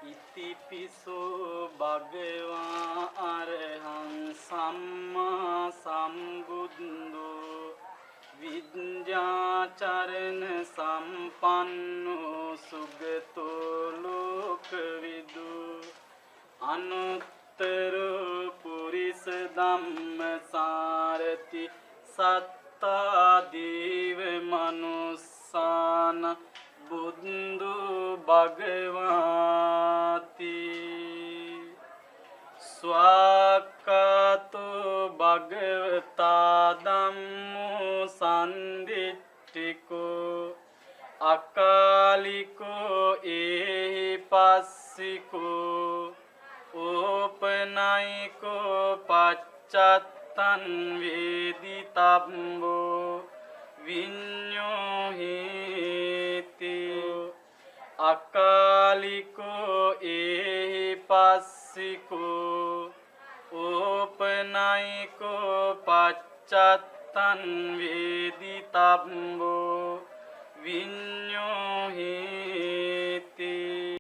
ඉතිපිසෝ භගවා අරහං සම්මා සම්බුද්ධෝ විඤ්ඤාචරණ සම්පන්නෝ සුගතෝ ලෝකවිදු අනුත්තර පුරිස ධම්මසාරති සත්තා දීව මනුස්සාන බුද්ධු භගවාති ස්වාක්ඛාතෝ භගවතා ධම්මෝ සම්දිට්ඨිකෝ අකාලිකෝ ඒහි පස්සිකෝ ඕපනයිකෝ පච්චත්තං වේදිතබ්බෝ විඤ්ඤෝ හේති අකාලිකෝ ඒහි පස්සිකෝ ඕපනයිකෝ පච්චත්තං වේදිතබ්බෝ විඤ්ඤෝ හේති